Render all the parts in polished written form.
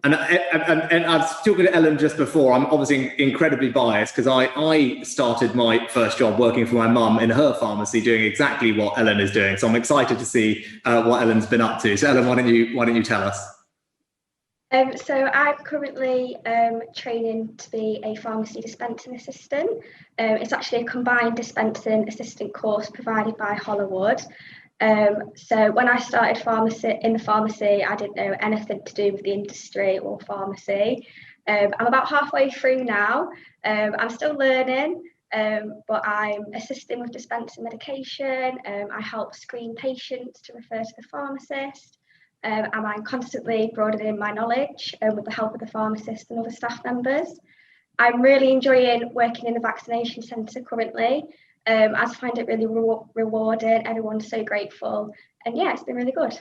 And I was talking to Ellen just before. I'm obviously incredibly biased because I started my first job working for my mum in her pharmacy, doing exactly what Ellen is doing. So I'm excited to see what Ellen's been up to. So Ellen, why don't you tell us? So I'm currently training to be a pharmacy dispensing assistant. It's actually a combined dispensing assistant course provided by Hollywood. So when I started in the pharmacy, I didn't know anything to do with the industry or pharmacy. I'm about halfway through now. I'm still learning, but I'm assisting with dispensing medication. I help screen patients to refer to the pharmacist. And I'm constantly broadening my knowledge with the help of the pharmacist and other staff members. I'm really enjoying working in the vaccination centre currently. I find it really rewarding. Everyone's so grateful. And yeah, it's been really good.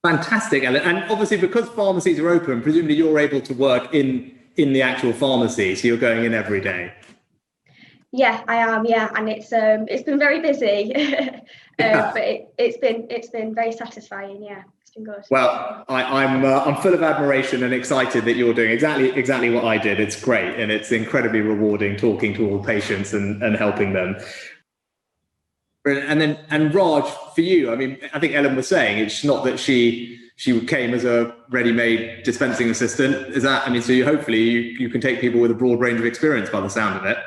Fantastic, Ellen. And obviously, because pharmacies are open, presumably you're able to work in the actual pharmacy, so you're going in every day. Yeah, I am. Yeah, and it's been very busy, but it's been very satisfying. Yeah, it's been good. Well, I'm full of admiration and excited that you're doing exactly what I did. It's great, and it's incredibly rewarding talking to all patients and helping them. And Raj, for you, I mean, I think Ellen was saying it's not that she came as a ready-made dispensing assistant. Is that? I mean, so hopefully you can take people with a broad range of experience by the sound of it.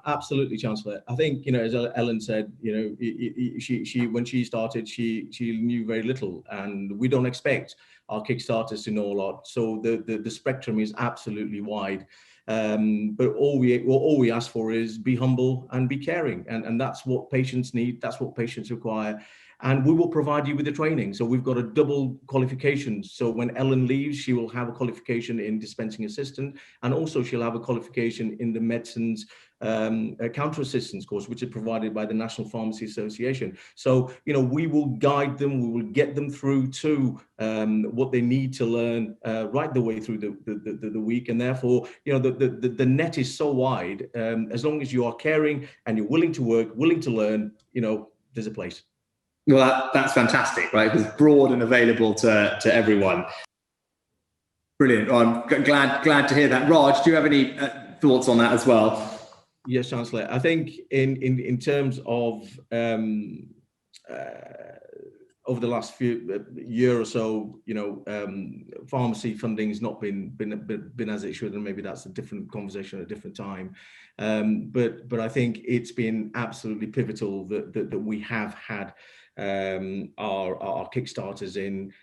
Absolutely, Chancellor. I think, as Ellen said, she when she started, she knew very little, and we don't expect our Kickstarters to know a lot. So the spectrum is absolutely wide. But all we ask for is be humble and be caring, and that's what patients need. That's what patients require. And we will provide you with the training. So we've got a double qualification. So when Ellen leaves, she will have a qualification in dispensing assistant, and also she'll have a qualification in the medicines counter assistance course, which is provided by the National Pharmacy Association. So, we will guide them, we will get them through to what they need to learn right the way through the week. And therefore, the net is so wide. As long as you are caring and you're willing to work, willing to learn, there's a place. Well, that's fantastic, right? It's broad and available to everyone. Brilliant. Well, I'm glad to hear that. Raj, do you have any thoughts on that as well? Yes, Chancellor. I think in terms of over the last year or so, pharmacy funding has not been as it should, and maybe that's a different conversation at a different time. But I think it's been absolutely pivotal that we have had our Kickstarters in.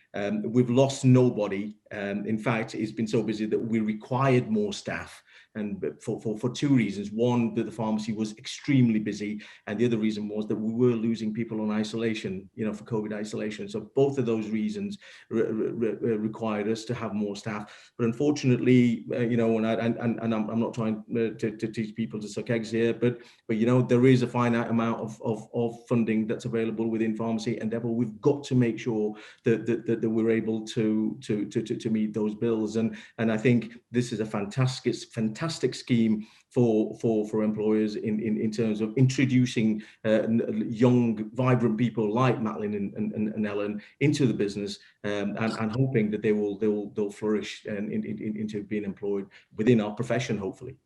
We've lost nobody. In fact, it's been so busy that we required more staff. And for two reasons. One, that the pharmacy was extremely busy, and the other reason was that we were losing people on isolation, for COVID isolation. So both of those reasons required us to have more staff. But unfortunately, and I'm not trying to teach people to suck eggs here, but there is a finite amount of funding that's available within pharmacy, and therefore we've got to make sure that we're able to meet those bills. And I think this is a fantastic scheme for employers in terms of introducing young, vibrant people like Madeline and Ellen into the business, and hoping that they'll flourish into being employed within our profession, hopefully.